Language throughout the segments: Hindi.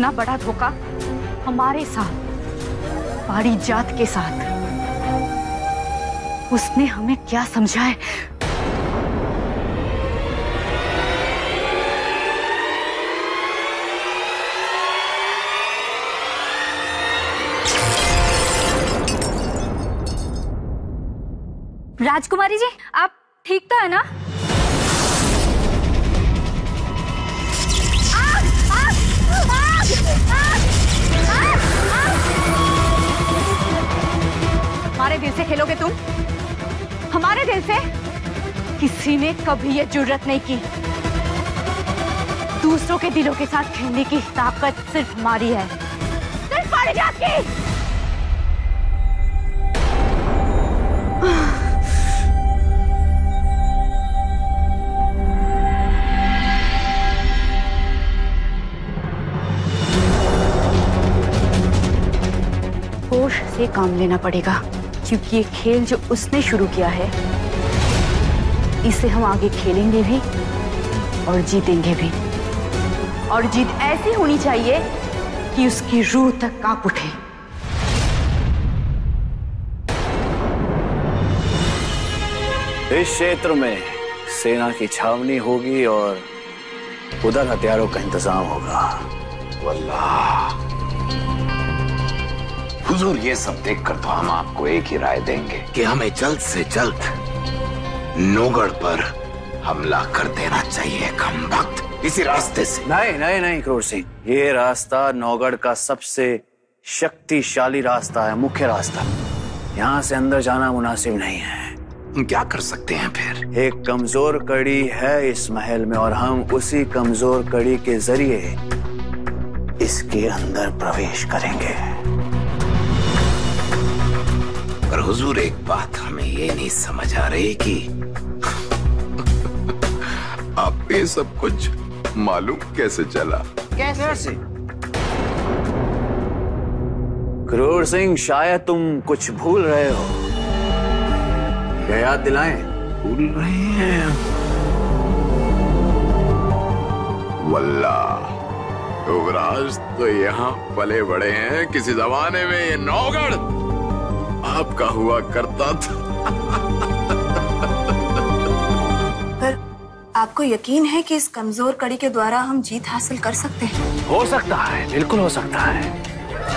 इतना बड़ा धोखा हमारे साथ, पहाड़ी जात के साथ। उसने हमें क्या समझा है? राजकुमारी जी, आप ठीक तो है ना? हमारे दिल से खेलोगे तुम? हमारे दिल से? किसी ने कभी ये जुर्रत नहीं की। दूसरों के दिलों के साथ खेलने की ताकत सिर्फ हमारी है, सिर्फ पहाड़ी जात की। होश से काम लेना पड़ेगा, क्योंकि ये खेल जो उसने शुरू किया है, इसे हम आगे खेलेंगे भी और जीतेंगे भी। और जीत ऐसी होनी चाहिए कि उसकी रूह तक कांप उठे। इस क्षेत्र में सेना की छावनी होगी और उधर हथियारों का इंतजाम होगा। वल्लाह हुजूर, ये सब देखकर तो हम आपको एक ही राय देंगे कि हमें जल्द से जल्द नौगढ़ पर हमला कर देना चाहिए। कम वक्त इसी रास्ते से। नहीं नहीं नहीं क्रूर सिंह, ये रास्ता नौगढ़ का सबसे शक्तिशाली रास्ता है, मुख्य रास्ता। यहाँ से अंदर जाना मुनासिब नहीं है। हम क्या कर सकते हैं फिर? एक कमजोर कड़ी है इस महल में और हम उसी कमजोर कड़ी के जरिए इसके अंदर प्रवेश करेंगे। पर हुजूर, एक बात हमें ये नहीं समझ आ रही कि आप ये सब कुछ मालूम कैसे चला? कैसे? क्रूर सिंह, शायद तुम कुछ भूल रहे हो। क्या याद दिलाएं? भूल रहे हैं? वल्लाह युवराज तो यहाँ पले बड़े हैं, किसी जमाने में ये नौगढ़ आपका हुआ करता था। पर आपको यकीन है कि इस कमजोर कड़ी के द्वारा हम जीत हासिल कर सकते हैं? हो सकता है, बिल्कुल हो सकता है।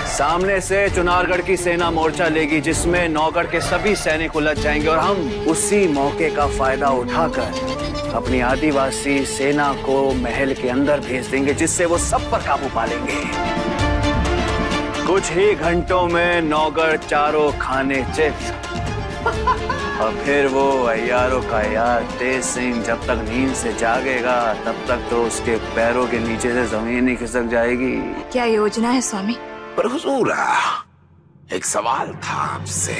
सामने से चुनारगढ़ की सेना मोर्चा लेगी, जिसमें नौगढ़ के सभी सैनिक उलझ जाएंगे और हम उसी मौके का फायदा उठाकर अपनी आदिवासी सेना को महल के अंदर भेज देंगे, जिससे वो सब पर काबू पा लेंगे। कुछ ही घंटों में नौगढ़ चारों खाने चित और फिर वो अय्यारों का यार तेज सिंह जब तक नींद से जागेगा तब तक तो उसके पैरों के नीचे से जमीन ही खिसक जाएगी। क्या योजना है स्वामी? पर हुजूर, एक सवाल था आपसे।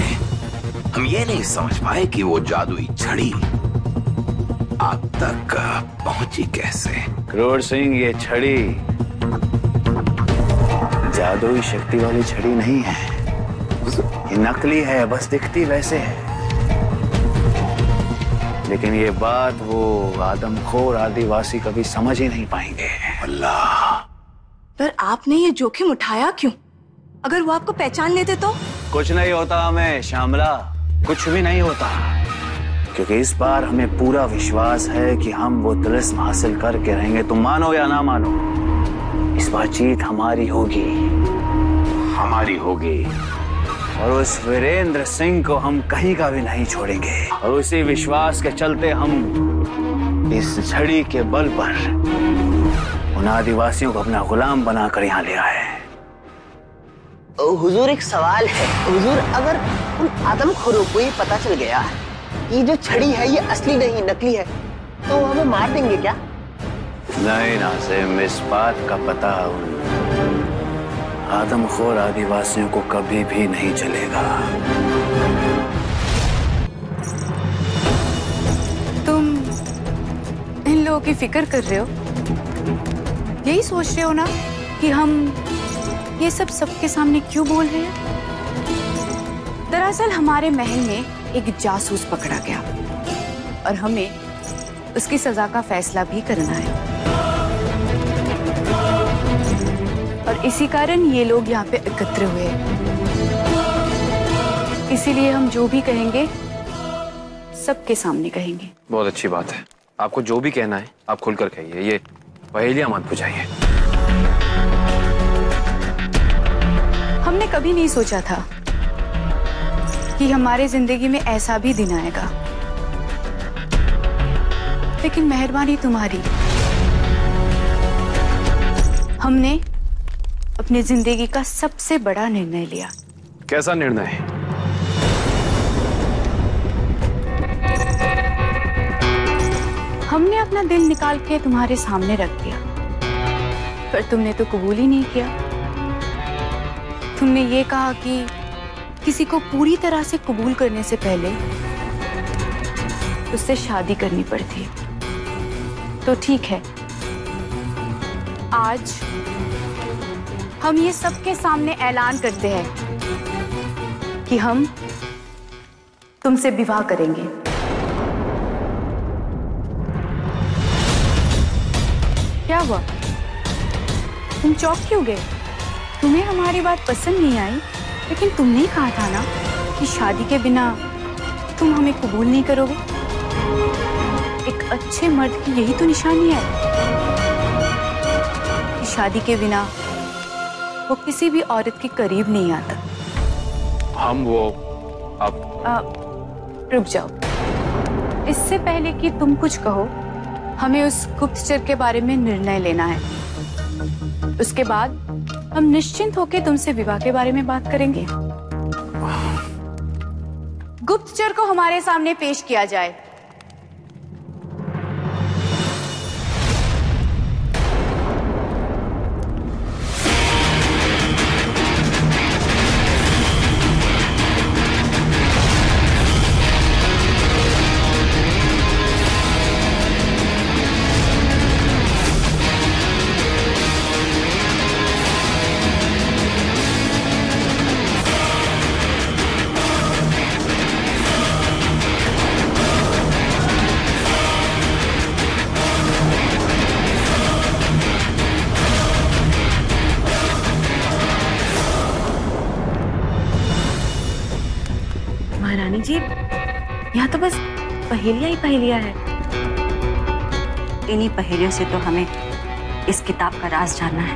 हम ये नहीं समझ पाए कि वो जादुई छड़ी आप तक पहुंची कैसे? क्रूर सिंह, ये छड़ी जादुई शक्ति वाली छड़ी नहीं है, ये नकली है, बस दिखती वैसे है। लेकिन ये बात वो आदमखोर आदिवासी कभी समझ ही नहीं पाएंगे। अल्लाह! पर आपने ये जोखिम उठाया क्यों? अगर वो आपको पहचान लेते तो? कुछ नहीं होता हमें श्यामला, कुछ भी नहीं होता, क्योंकि इस बार हमें पूरा विश्वास है कि हम वो तिलिस्म हासिल करके रहेंगे। तुम मानो या ना मानो, इस बार जीत हमारी होगी। हमारी होगी। और उस वीरेंद्र सिंह को हम कहीं का भी नहीं छोड़ेंगे। और उसी विश्वास के चलते हम इस छड़ी के बल पर उन आदिवासियों को अपना गुलाम बनाकर यहाँ ले आए। हुजूर, एक सवाल है। हुजूर, अगर उन आदमखोरों को ये पता चल गया कि जो छड़ी है ये असली नहीं नकली है, तो वो हमें मार देंगे क्या? नहीं नासिम, इस बात का पता उन आदमखोर आदिवासियों को कभी भी नहीं चलेगा। तुम इन लोगों की फिक्र कर रहे हो? यही सोच रहे हो ना कि हम ये सब सबके सामने क्यों बोल रहे हैं? दरअसल हमारे महल में एक जासूस पकड़ा गया और हमें उसकी सजा का फैसला भी करना है। और इसी कारण ये लोग यहाँ पे एकत्र हुए हैं। इसीलिए हम जो भी कहेंगे सबके सामने कहेंगे। बहुत अच्छी बात है। आपको जो भी कहना है आप खुलकर कहिए, ये पहेलियां मत बुझाइए। हमने कभी नहीं सोचा था कि हमारे जिंदगी में ऐसा भी दिन आएगा, लेकिन मेहरबानी तुम्हारी हमने अपनी जिंदगी का सबसे बड़ा निर्णय लिया। कैसा निर्णय है? हमने अपना दिल निकाल के तुम्हारे सामने रख दिया, पर तुमने तो कबूल ही नहीं किया। तुमने ये कहा कि किसी को पूरी तरह से कबूल करने से पहले उससे शादी करनी पड़ती है। तो ठीक है, आज हम ये सबके सामने ऐलान करते हैं कि हम तुमसे विवाह करेंगे। क्या हुआ? तुम चौंक क्यों गए? तुम्हें हमारी बात पसंद नहीं आई, लेकिन तुमने ही कहा था ना कि शादी के बिना तुम हमें कबूल नहीं करोगे। एक अच्छे मर्द की यही तो निशानी है कि शादी के बिना वो किसी भी औरत के करीब नहीं आता। हम वो अब रुक जाओ। इससे पहले कि तुम कुछ कहो, हमें उस गुप्तचर के बारे में निर्णय लेना है। उसके बाद हम निश्चिंत होकर तुमसे विवाह के बारे में बात करेंगे। गुप्तचर को हमारे सामने पेश किया जाए। महारानी जी, यहाँ तो बस पहेलियां ही पहेलियां है। इन्हीं पहेलियों से तो हमें इस किताब का राज जानना है।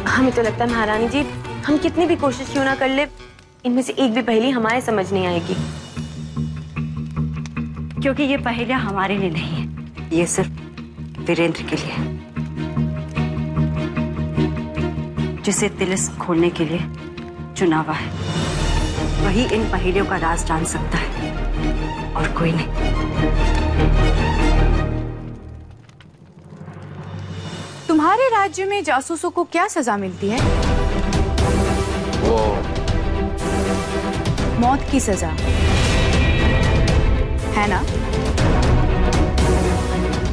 हमें तो लगता है महारानी जी, हम कितनी भी कोशिश क्यों ना कर ले, इनमें से एक भी पहेली हमारे समझ नहीं आएगी। क्योंकि ये पहेलियां हमारे लिए नहीं है, ये सिर्फ वीरेंद्र के लिए है, जिसे तिलिस्म खोलने के लिए चुनावा है। वही इन पहेलियों का राज जान सकता है और कोई नहीं। तुम्हारे राज्य में जासूसों को क्या सजा मिलती है? वो मौत की सजा है ना?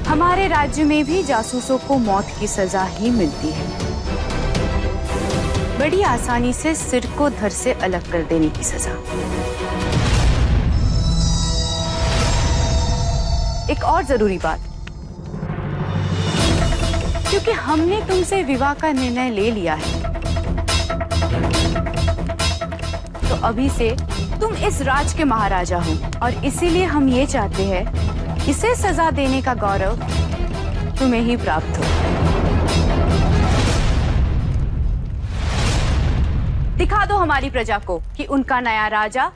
हमारे राज्य में भी जासूसों को मौत की सजा ही मिलती है। बड़ी आसानी से सिर को धड़ से अलग कर देने की सजा। एक और जरूरी बात, क्योंकि हमने तुमसे विवाह का निर्णय ले लिया है, तो अभी से तुम इस राज के महाराजा हो, और इसीलिए हम ये चाहते हैं इसे सजा देने का गौरव तुम्हें ही प्राप्त हो। दिखा दो हमारी प्रजा को कि उनका नया राजा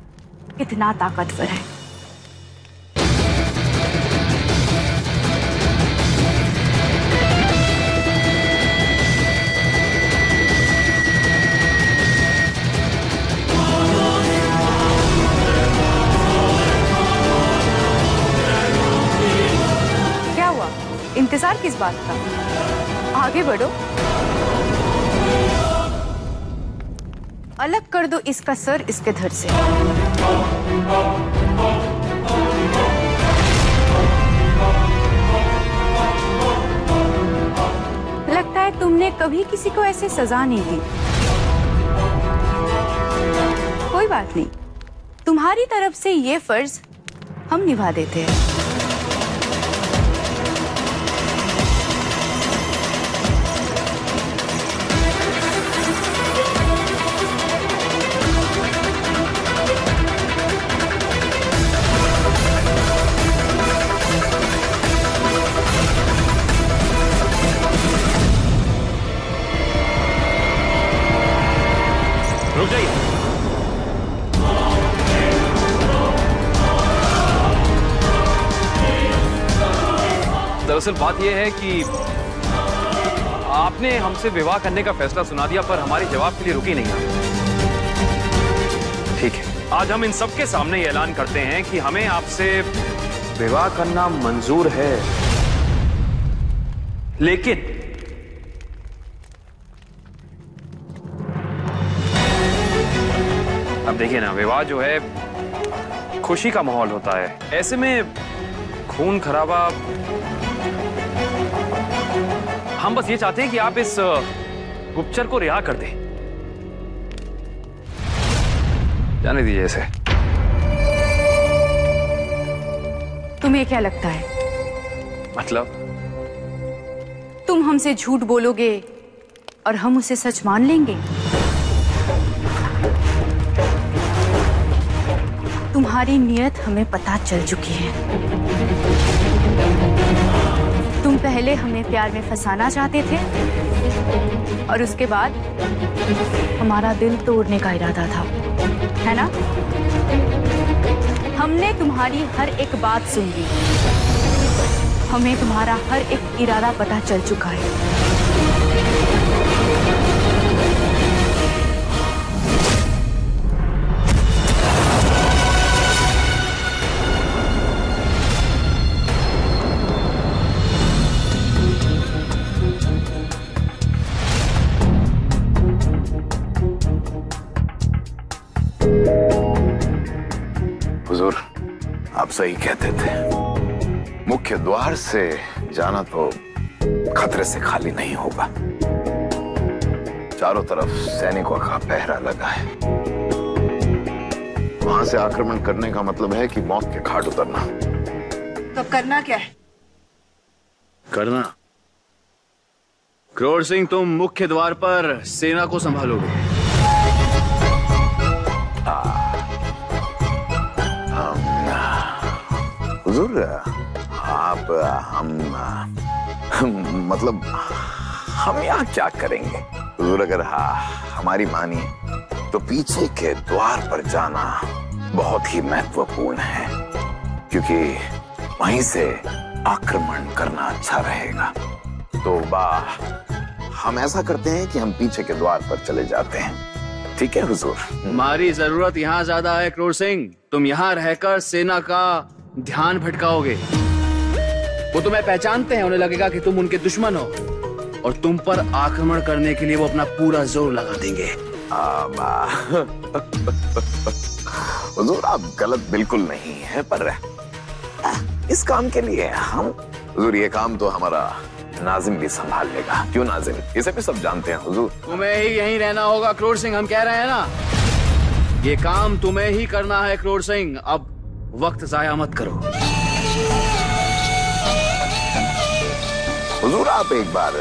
कितना ताकतवर है। क्या हुआ? इंतजार किस बात का? आगे बढ़ो। अलग कर दो इसका सर इसके धड़ से। लगता है तुमने कभी किसी को ऐसे सजा नहीं दी। कोई कोई बात नहीं, तुम्हारी तरफ से ये फर्ज हम निभा देते हैं। रुक जाइए। दरअसल बात यह है कि आपने हमसे विवाह करने का फैसला सुना दिया, पर हमारे जवाब के लिए रुकी नहीं आप। ठीक है, आज हम इन सबके सामने ये ऐलान करते हैं कि हमें आपसे विवाह करना मंजूर है, लेकिन अब देखिए ना, विवाह जो है खुशी का माहौल होता है, ऐसे में खून खराबा। हम बस ये चाहते हैं कि आप इस गुप्तचर को रिहा कर दें। जाने दीजिए इसे। तुम्हें क्या लगता है, मतलब? तुम हमसे झूठ बोलोगे और हम उसे सच मान लेंगे? तुम्हारी नीयत हमें पता चल चुकी है। तुम पहले हमें प्यार में फंसाना चाहते थे और उसके बाद हमारा दिल तोड़ने का इरादा था, है ना? हमने तुम्हारी हर एक बात सुन ली, हमें तुम्हारा हर एक इरादा पता चल चुका है। हुजूर, आप सही कहते थे, मुख्य द्वार से जाना तो खतरे से खाली नहीं होगा। चारों तरफ सैनिकों का पहरा लगा है। वहां से आक्रमण करने का मतलब है कि मौत के घाट उतरना। तो करना क्या है? करना? क्रोर सिंह, तुम मुख्य द्वार पर सेना को संभालोगे। हुजूर, आप मतलब हम यहाँ क्या करेंगे? हुजूर, अगर हमारी मानिए तो पीछे के द्वार पर जाना बहुत ही महत्वपूर्ण है, क्योंकि वहीं से आक्रमण करना अच्छा रहेगा। तो हम ऐसा करते हैं कि हम पीछे के द्वार पर चले जाते हैं। ठीक है हुजूर? हमारी जरूरत यहाँ ज्यादा है क्रोर सिंह। तुम यहाँ रहकर सेना का ध्यान भटकाओगे। वो तुम्हें पहचानते हैं, उन्हें लगेगा कि तुम उनके दुश्मन हो और तुम पर आक्रमण करने के लिए वो अपना पूरा जोर लगा देंगे। हुजूर, आप गलत बिल्कुल नहीं है, पर इस काम के लिए हुजूर, ये काम तो हमारा नाजिम भी संभाल लेगा। क्यों नाजिम? इसे भी सब जानते हैं हुजूर। तुम्हें ही यहीं रहना होगा क्रोर सिंह, हम कह रहे हैं ना। ये काम तुम्हें ही करना है क्रोर सिंह। अब वक्त जाया मत करो। हुजूर, आप एक बार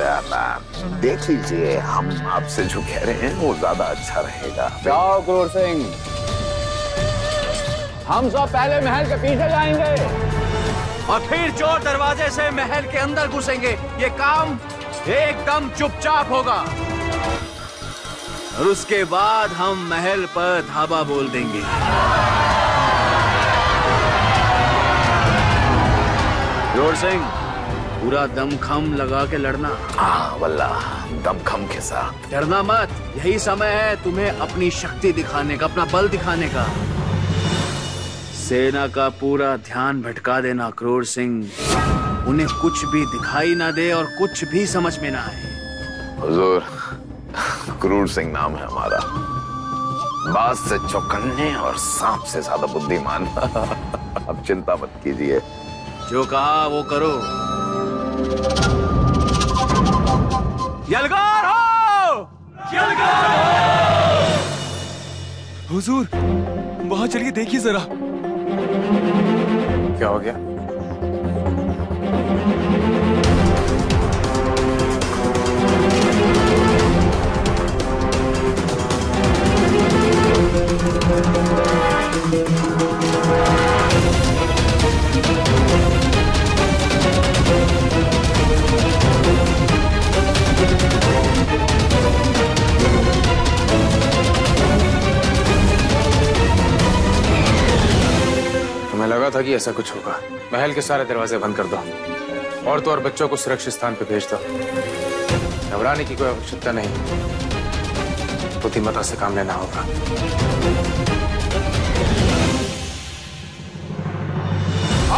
देख लीजिए, हम आपसे जो कह रहे हैं वो ज्यादा अच्छा रहेगा। जाओ क्रोर सिंह, हम सब पहले महल के पीछे जाएंगे और फिर चोर दरवाजे से महल के अंदर घुसेंगे। ये काम एकदम चुपचाप होगा और उसके बाद हम महल पर धावा बोल देंगे। क्रोर सिंह, पूरा दमखम लगा के लड़ना। हाँ वल्लाह, दमखम के साथ। डरना मत, यही समय है तुम्हें अपनी शक्ति दिखाने का, अपना बल दिखाने का। सेना का पूरा ध्यान भटका देना क्रोर सिंह। उन्हें कुछ भी दिखाई ना दे और कुछ भी समझ में ना आए। हुजूर, क्रूर सिंह नाम है हमारा। बात से चौकन्ने और सांप से ज्यादा बुद्धिमान। अब चिंता मत कीजिए, जो कहा वो करो। यलगार हो! यलगार हुजूर, वहां चलिए, देखिए जरा। क्या हो गया? तुम्हें लगा था कि ऐसा कुछ होगा। महल के सारे दरवाजे बंद कर दो। औरतों और बच्चों को सुरक्षित स्थान पर भेज दो। घबराने की कोई आवश्यकता नहीं। बुद्धिमत्ता से काम लेना होगा।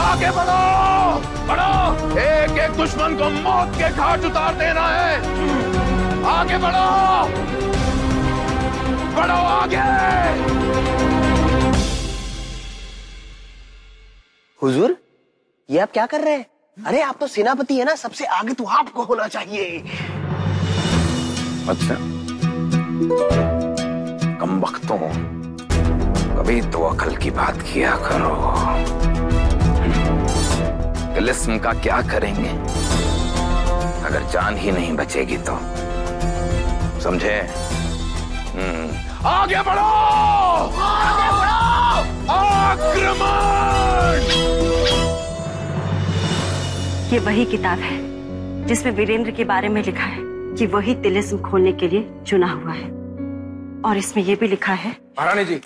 आगे बढ़ो, बढ़ो। एक एक दुश्मन को मौत के घाट उतार देना है। आगे बढ़ो, बढ़ो आगे। हुजूर, ये आप क्या कर रहे हैं? अरे आप तो सेनापति है ना, सबसे आगे तो आपको होना चाहिए। अच्छा, कमबख्तों, कभी तो अकल की बात किया करो। तिलिस्म का क्या करेंगे अगर जान ही नहीं बचेगी तो? समझे? आगे बढ़ो, आगे बढ़ो, आक्रमण! ये वही किताब है जिसमें वीरेंद्र के बारे में लिखा है कि वही तिलिस्म खोलने के लिए चुना हुआ है। और इसमें यह भी लिखा है, महारानी जी,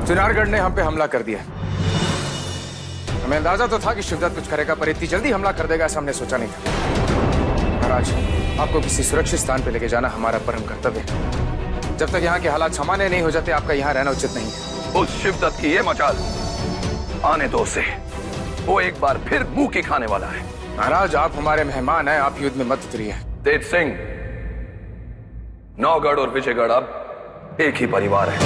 चुनारगढ़ ने हम पे हमला कर दिया। हमें अंदाजा तो था कि शिवदत्त कुछ करेगा, पर इतनी जल्दी हमला कर देगा ऐसा हमने सोचा नहीं था। महाराज, आपको किसी सुरक्षित स्थान पे लेके जाना हमारा परम कर्तव्य है। जब तक यहाँ के हालात सामान्य नहीं हो जाते, आपका यहाँ रहना उचित नहीं है। उस शिवदत्त की ये मचाल आने दो उसे। वो एक बार फिर मुंह की खाने वाला है। महाराज, आप हमारे मेहमान हैं, आप युद्ध में मत उतरिए। तेज सिंह, नौगढ़ और विजयगढ़ अब एक ही परिवार है,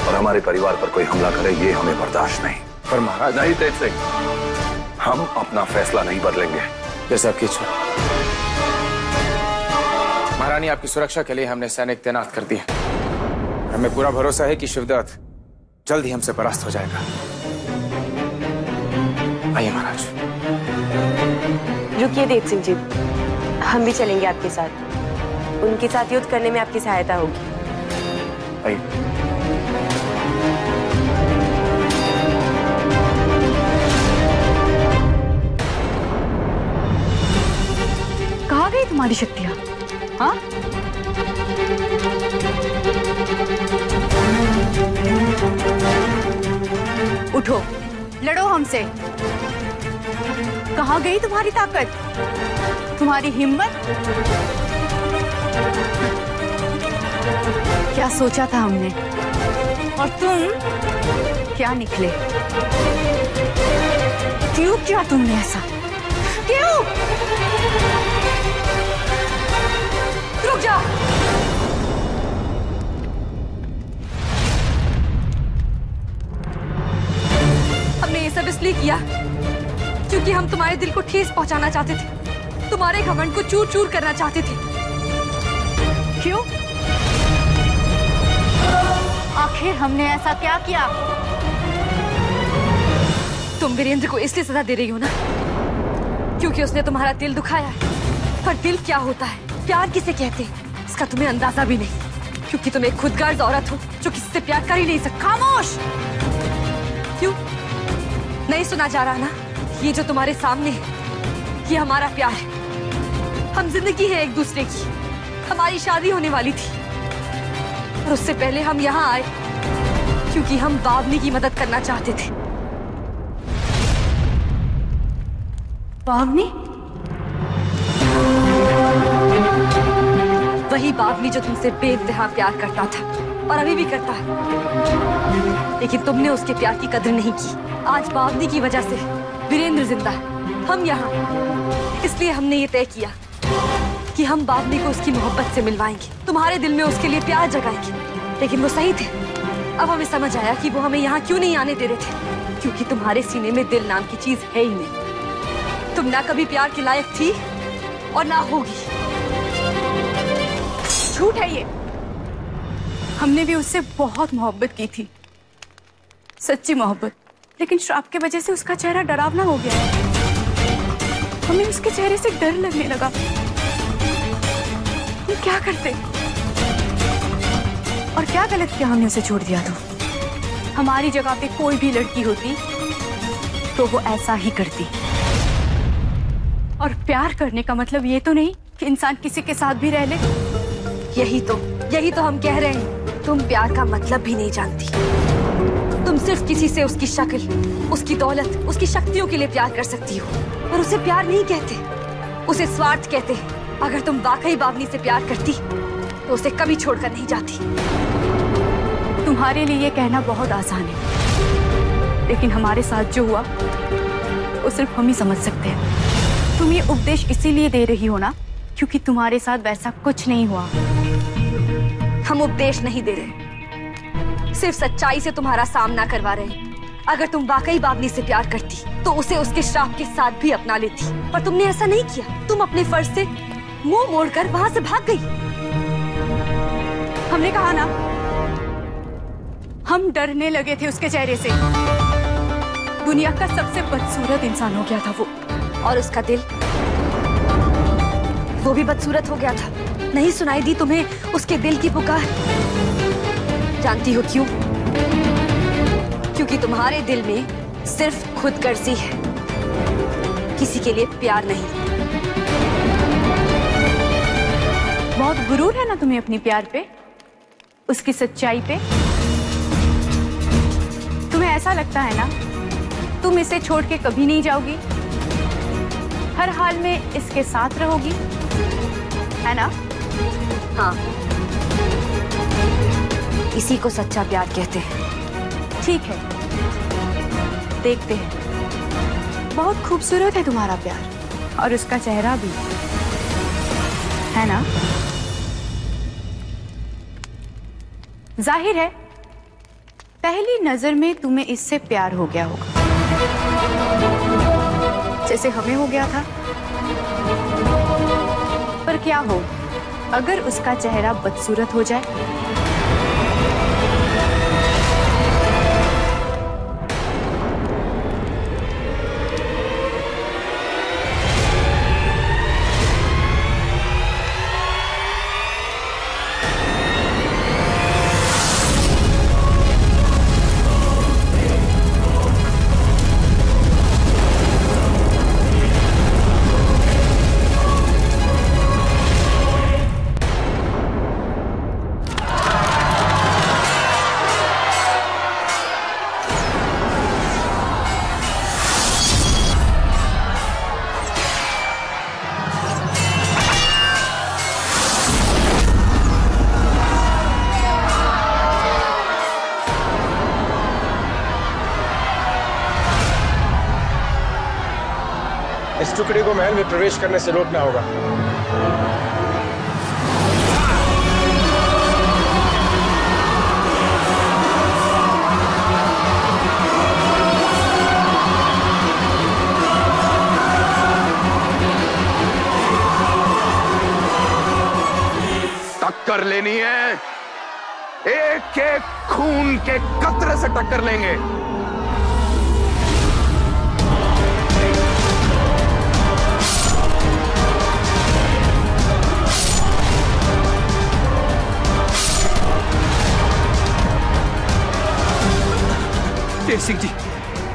और हमारे परिवार पर कोई हमला करे ये हमें बर्दाश्त नहीं। पर महाराज, नहीं तेज सिंह, हम अपना फैसला नहीं बदलेंगे। जैसा आपकी इच्छा। महारानी, आपकी सुरक्षा के लिए हमने सैनिक तैनात कर दिए। हमें पूरा भरोसा है कि शिवदत्त जल्द ही हमसे परास्त हो जाएगा। आइए महाराज। रुकिए देव सिंह जी, हम भी चलेंगे आपके साथ। उनके साथ युद्ध करने में आपकी सहायता होगी। आइए। कहाँ गई तुम्हारी शक्तियां? हाँ? उठो, लड़ो हमसे। कहाँ गई तुम्हारी ताकत, तुम्हारी हिम्मत? क्या सोचा था हमने, और तुम क्या निकले? क्यों किया तुमने ऐसा? क्यों? रुक जा। हमने ये सब इसलिए किया क्योंकि हम तुम्हारे दिल को ठेस पहुंचाना चाहते थे, तुम्हारे घमंड को चूर चूर करना चाहते थे। क्यों? आखिर हमने ऐसा क्या किया? तुम वीरेंद्र को इसलिए सजा दे रही हो ना क्योंकि उसने तुम्हारा दिल दुखाया है। पर दिल क्या होता है, प्यार किसे कहते हैं, इसका तुम्हें अंदाजा भी नहीं, क्योंकि तुम एक खुदगर्ज औरत हो जो किसी से प्यार कर ही नहीं सकती। खामोश! क्यों नहीं सुना जा रहा ना? ये जो तुम्हारे सामने है, ये हमारा प्यार है। हम जिंदगी है एक दूसरे की। हमारी शादी होने वाली थी, और उससे पहले हम यहाँ आए क्योंकि हम बावनी की मदद करना चाहते थे। बावनी? वही बावनी जो तुमसे बेइंतहा प्यार करता था और अभी भी करता है, लेकिन तुमने उसके प्यार की कदर नहीं की। आज बावनी की वजह से वीरेंद्र जिंदा है, हम यहाँ, इसलिए हमने ये तय किया कि हम बावनी को उसकी मोहब्बत से मिलवाएंगे, तुम्हारे दिल में उसके लिए प्यार जगाएंगे। लेकिन वो सही थे। अब हमें समझ आया कि वो हमें यहाँ क्यों नहीं आने दे रहे थे, क्योंकि तुम्हारे सीने में दिल नाम की चीज है ही नहीं। तुम ना कभी प्यार के लायक थी और ना होगी। झूठ है ये। हमने भी उससे बहुत मोहब्बत की थी, सच्ची मोहब्बत, लेकिन श्राप के वजह से उसका चेहरा डरावना हो गया है। हमें उसके चेहरे से डर लगने लगा। हम क्या करते और क्या गलत किया हमने उसे छोड़ दिया। तो हमारी जगह पे कोई भी लड़की होती तो वो ऐसा ही करती। और प्यार करने का मतलब ये तो नहीं कि इंसान किसी के साथ भी रह ले। यही तो हम कह रहे हैं। तुम प्यार का मतलब भी नहीं जानती। तुम सिर्फ किसी से उसकी शक्ल, उसकी दौलत, उसकी शक्तियों के लिए प्यार कर सकती हो, पर उसे प्यार नहीं कहते, उसे स्वार्थ कहते हैं। अगर तुम वाकई बावनी से प्यार करती तो उसे कभी छोड़कर नहीं जाती। तुम्हारे लिए ये कहना बहुत आसान है, लेकिन हमारे साथ जो हुआ वो सिर्फ हम ही समझ सकते हैं। तुम ये उपदेश इसीलिए दे रही हो ना क्योंकि तुम्हारे साथ वैसा कुछ नहीं हुआ। हम उपदेश नहीं दे रहे, सिर्फ सच्चाई से तुम्हारा सामना करवा रहे हैं। अगर तुम वाकई बावनी से प्यार करती तो उसे उसके श्राप के साथ भी अपना लेती, पर तुमने ऐसा नहीं किया। तुम अपने फर्ज से मुंह मोड़कर वहां से भाग गई। हमने कहा ना, हम डरने लगे थे उसके चेहरे से। दुनिया का सबसे बदसूरत इंसान हो गया था वो, और उसका दिल वो भी बदसूरत हो गया था। नहीं सुनाई दी तुम्हें उसके दिल की पुकार? जानती हो क्यों? क्योंकि तुम्हारे दिल में सिर्फ खुदगर्जी है, किसी के लिए प्यार नहीं। बहुत गुरूर है ना तुम्हें अपनी प्यार पे, उसकी सच्चाई पे। तुम्हें ऐसा लगता है ना तुम इसे छोड़ के कभी नहीं जाओगी, हर हाल में इसके साथ रहोगी, है ना? हाँ, इसी को सच्चा प्यार कहते हैं। ठीक है, देखते हैं। बहुत खूबसूरत है तुम्हारा प्यार और उसका चेहरा भी, है ना? जाहिर है पहली नजर में तुम्हें इससे प्यार हो गया होगा, जैसे हमें हो गया था। पर क्या हो अगर उसका चेहरा बदसूरत हो जाए? इस टुकड़े को महल में प्रवेश करने से रोकना होगा। टक्कर लेनी है, एक एक खून के कतरे से टक्कर लेंगे। तेज सिंह जी,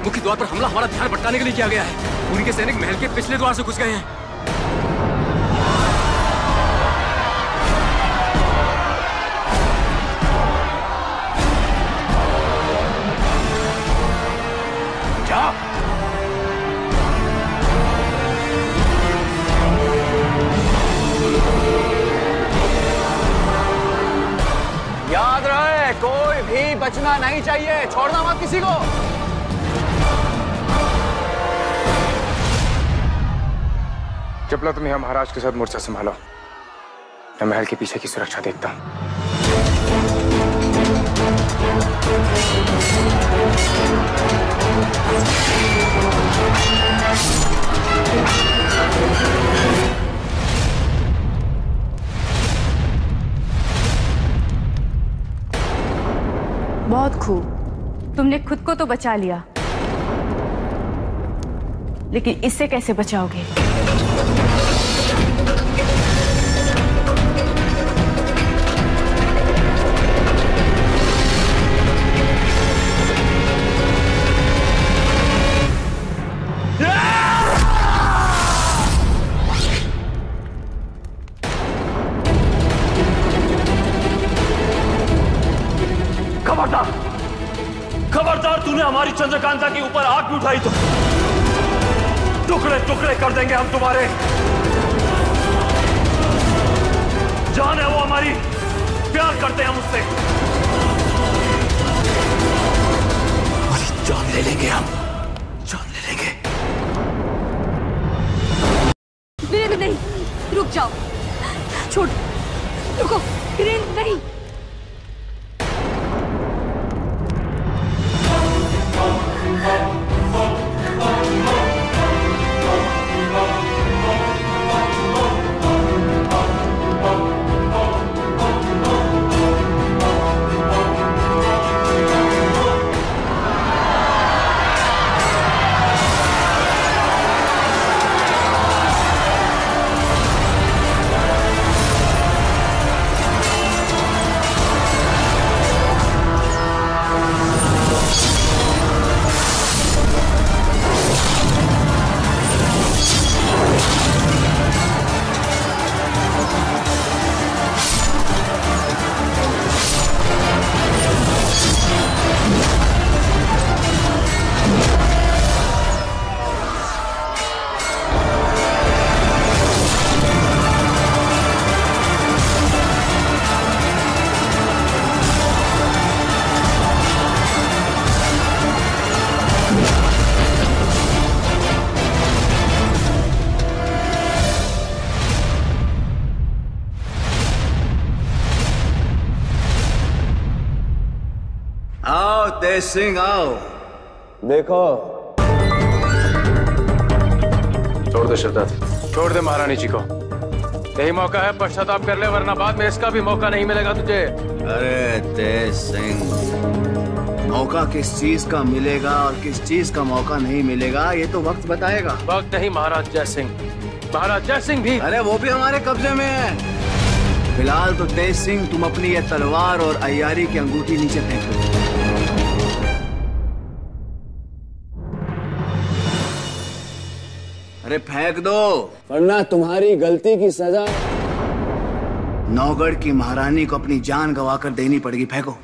मुख्य द्वार पर हमला हमारा ध्यान भटकाने के लिए किया गया है। उनके सैनिक महल के पिछले द्वार से घुस गए हैं। जा। याद रहे, कोई भी बचना नहीं चाहिए, छोड़ना मत किसी को। चपला, तुम्हें हम महाराज के साथ मोर्चा संभालो, मैं महल के पीछे की सुरक्षा देखता हूं। बहुत खूब, तुमने खुद को तो बचा लिया, लेकिन इससे कैसे बचाओगे? खबरदार, खबरदार, तूने हमारी चंद्रकांता के ऊपर आग भी उठाई तो टुकड़े टुकड़े कर देंगे हम तुम्हारे। जान है वो हमारी, प्यार करते हैं हम उससे, जान ले लेंगे हम, जान ले लेंगे। वीरेंद्र नहीं, रुक जाओ, छोड़, रुको, वीरेंद्र नहीं। तेज सिंह आओ। देखो, छोड़ दे शिवदत्त, छोड़ दे महारानी जी को। यही मौका है, पश्चाताप कर ले, वरना बाद में इसका भी मौका नहीं मिलेगा तुझे। अरे तेज सिंह, मौका किस चीज का मिलेगा और किस चीज का मौका नहीं मिलेगा ये तो वक्त बताएगा। वक्त नहीं महाराज जय सिंह, महाराज जय सिंह भी। अरे वो भी हमारे कब्जे में है। फिलहाल तो तेज सिंह तुम अपनी ये तलवार और अय्यारी की अंगूठी नीचे फेंक दो। अरे फेंक दो, वरना तुम्हारी गलती की सजा नौगढ़ की महारानी को अपनी जान गंवाकर देनी पड़ेगी। फेंको।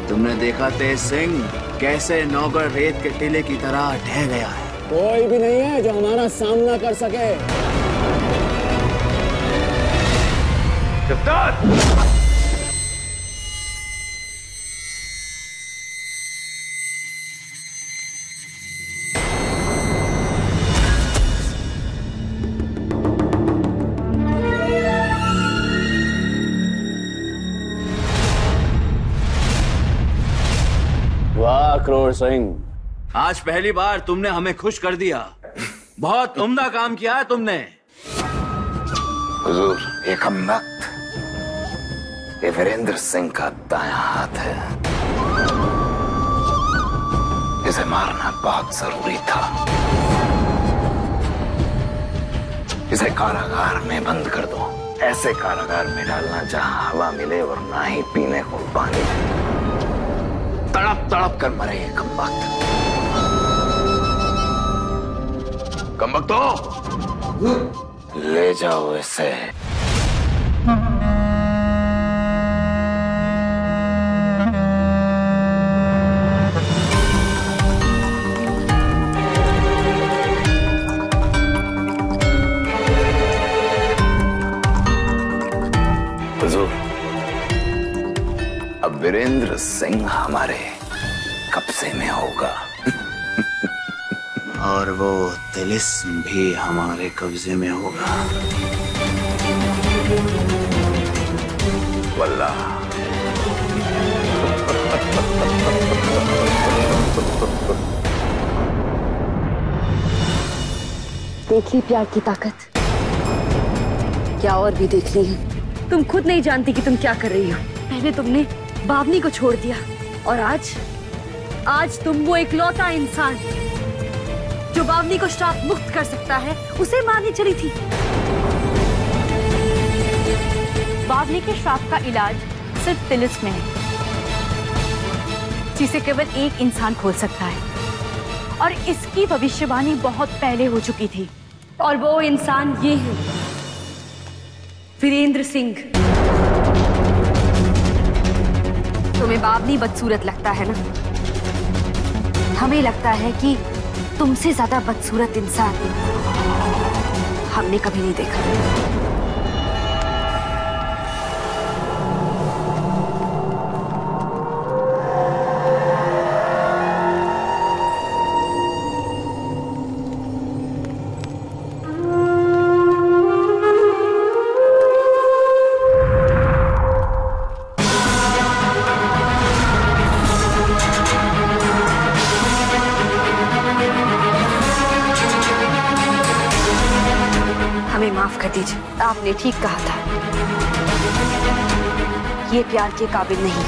तुमने देखा तेज सिंह कैसे नौगढ़ रेत के टीले की तरह ढह गया है। कोई भी नहीं है जो हमारा सामना कर सके। वाह क्रोर सिंह, आज पहली बार तुमने हमें खुश कर दिया। बहुत उम्दा काम किया है तुमने। हुजूर, ये कमबख्त, ये वीरेंद्र सिंह का दायां हाथ है। इसे मारना बहुत जरूरी था। इसे कारागार में बंद कर दो। ऐसे कारागार में डालना जहां हवा मिले और ना ही पीने को पानी। तड़प तड़प कर मरे ये कमबख्त। कमबख्तों, ले जाओ इसे। हुजूर, अब वीरेंद्र सिंह हमारे कब्जे में होगा। और वो तिलिस्म भी हमारे कब्जे में होगा। वल्लाह। देख ली प्यार की ताकत, क्या और भी देख ली है। तुम खुद नहीं जानती कि तुम क्या कर रही हो। पहले तुमने बावनी को छोड़ दिया और आज तुम वो इकलौता इंसान जो बावनी को श्राप मुक्त कर सकता है उसे मारने चली थी। बावनी के श्राप का इलाज सिर्फ तिलिस्म में है, जिसे केवल एक इंसान खोल सकता है, और इसकी भविष्यवाणी बहुत पहले हो चुकी थी। और वो इंसान ये है, वीरेंद्र सिंह। तुम्हें बावनी बदसूरत लगता है ना? हमें लगता है कि तुमसे ज्यादा बदसूरत इंसान हमने कभी नहीं देखा। हमें माफ कर दीजिए, आपने ठीक कहा था, ये प्यार के काबिल नहीं।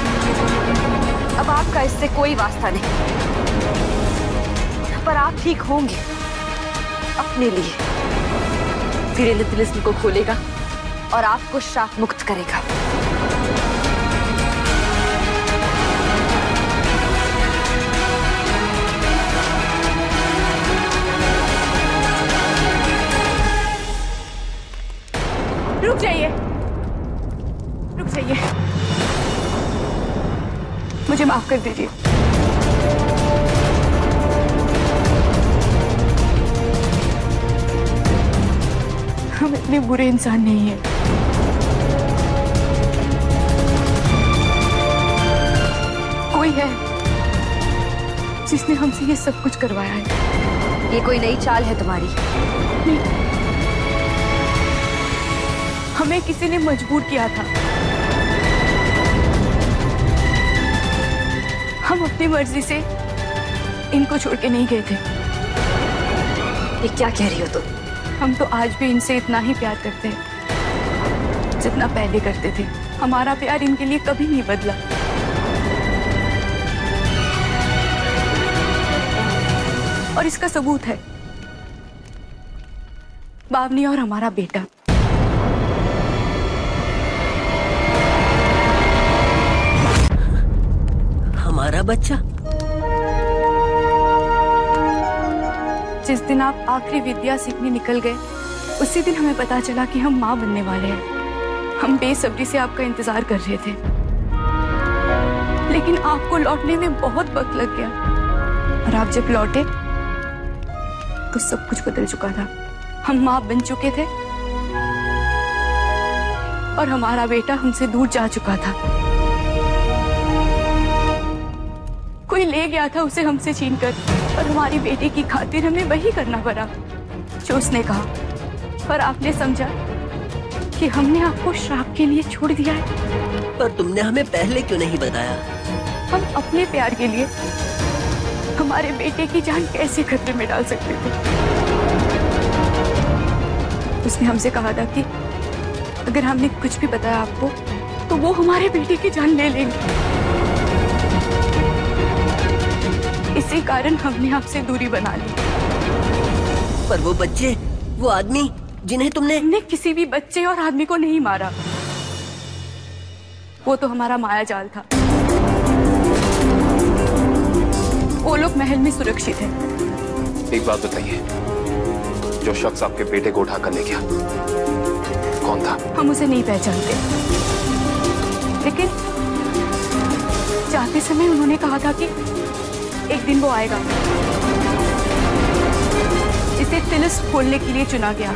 अब आपका इससे कोई वास्ता नहीं, पर आप ठीक होंगे अपने लिए। वीरेंद्र तिलिस्म को खोलेगा और आपको श्राप मुक्त करेगा। रुक जाइए, रुक जाइए, मुझे माफ कर दीजिए। हम इतने बुरे इंसान नहीं हैं। कोई है जिसने हमसे ये सब कुछ करवाया है। ये कोई नई चाल है तुम्हारी? नहीं, हमें किसी ने मजबूर किया था। हम अपनी मर्जी से इनको छोड़ के नहीं गए थे। ये क्या कह रही हो तुम? हम तो आज भी इनसे इतना ही प्यार करते हैं जितना पहले करते थे। हमारा प्यार इनके लिए कभी नहीं बदला। और इसका सबूत है बावनी और हमारा बेटा। हमारा बच्चा? जिस दिन आप आखिरी विद्या सीखने निकल गए, उसी दिन हमें पता चला कि हम माँ बनने वाले हैं। हम बेसब्री से आपका इंतजार कर रहे थे, लेकिन आपको लौटने में बहुत वक्त लग गया। और आप जब लौटे तो सब कुछ बदल चुका था। हम माँ बन चुके थे और हमारा बेटा हमसे दूर जा चुका था। कोई ले गया था उसे हमसे छीनकर, और हमारी बेटी की खातिर हमें वही करना पड़ा जो उसने कहा। पर आपने समझा कि हमने आपको श्राप के लिए छोड़ दिया है। पर तुमने हमें पहले क्यों नहीं बताया? हम अपने प्यार के लिए हमारे बेटे की जान कैसे खतरे में डाल सकते थे। उसने हमसे कहा था कि अगर हमने कुछ भी बताया आपको तो वो हमारे बेटे की जान ले लेंगे। इसी कारण हमने आपसे दूरी बना ली। पर वो बच्चे, वो आदमी जिन्हें तुमने किसी भी बच्चे और आदमी को नहीं मारा। वो तो हमारा माया जाल था। वो लोग महल में सुरक्षित हैं। एक बात बताइए, जो शख्स आपके बेटे को उठाकर ले गया कौन था? हम उसे नहीं पहचानते, लेकिन जाते समय उन्होंने कहा था कि एक दिन वो आएगा जिसे तिलिस्म खोलने के लिए चुना गया।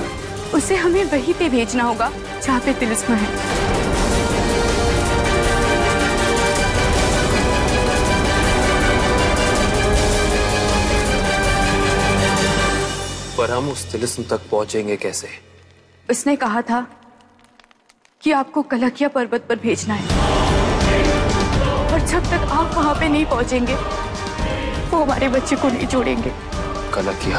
उसे हमें वहीं पे भेजना होगा जहाँ पे तिलिस्म है। हम उस तिलिस्म तक पहुंचेंगे कैसे? उसने कहा था कि आपको कलकिया पर्वत पर भेजना है, और जब तक आप वहां पे नहीं पहुंचेंगे वो हमारे बच्चे को नहीं छोड़ेंगे। कलकिया?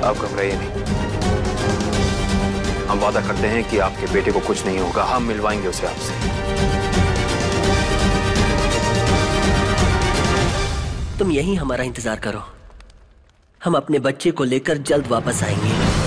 आप घबराइए नहीं, हम वादा करते हैं कि आपके बेटे को कुछ नहीं होगा। हम मिलवाएंगे उसे आपसे। तुम यहीं हमारा इंतजार करो, हम अपने बच्चे को लेकर जल्द वापस आएंगे।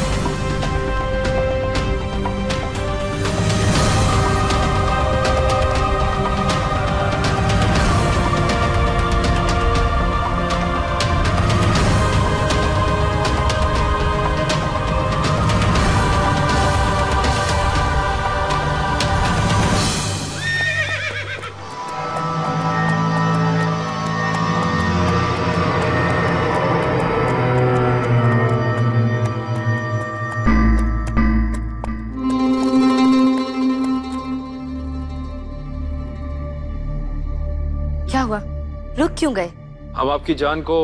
क्या हुआ? रुक क्यों गए? हम आपकी जान को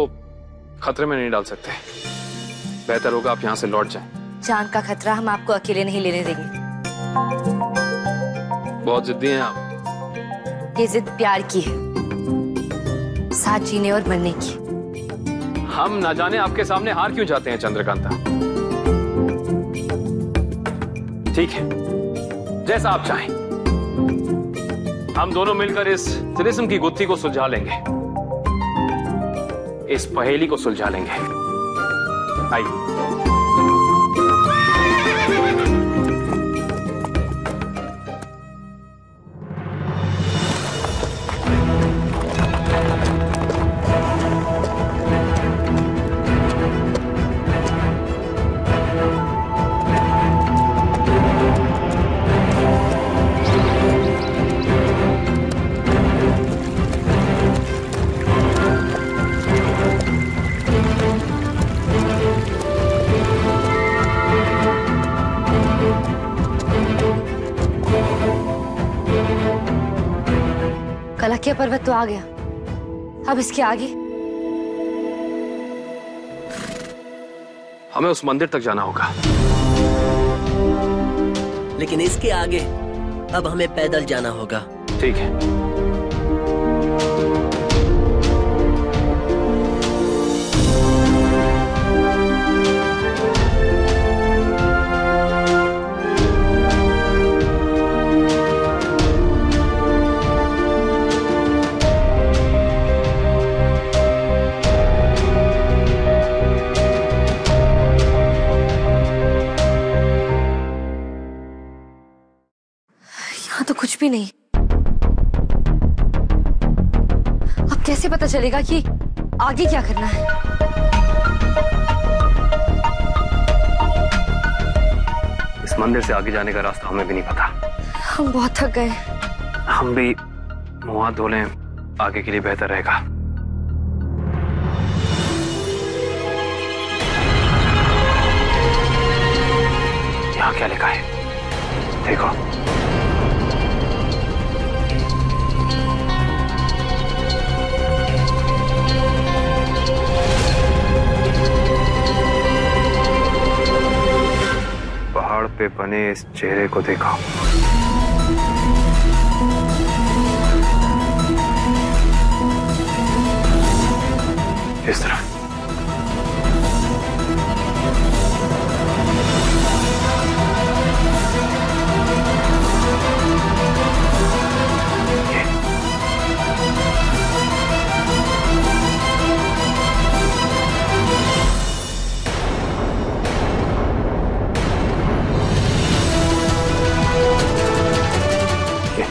खतरे में नहीं डाल सकते। बेहतर होगा आप यहाँ से लौट जाएं। जान का खतरा हम आपको अकेले नहीं लेने देंगे। बहुत जिद्दी हैं आप। ये जिद प्यार की है, साथ जीने और मरने की। हम ना जाने आपके सामने हार क्यों जाते हैं चंद्रकांता। ठीक है, जैसा आप चाहें। हम दोनों मिलकर इस तिलिस्म की गुत्थी को सुलझा लेंगे, इस पहेली को सुलझा लेंगे। आइए। कलकिया पर्वत तो आ गया, अब इसके आगे? हमें उस मंदिर तक जाना होगा। लेकिन इसके आगे अब हमें पैदल जाना होगा। ठीक है। तो कुछ भी नहीं। अब कैसे पता चलेगा कि आगे क्या करना है? इस मंदिर से आगे जाने का रास्ता हमें भी नहीं पता। हम बहुत थक गए। हम भी मुंह हाथ धो लें, आगे के लिए बेहतर रहेगा। यहाँ क्या लिखा है देखो। पहाड़ पे बने इस चेहरे को देखो। इस तरह।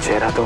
चेहरा तो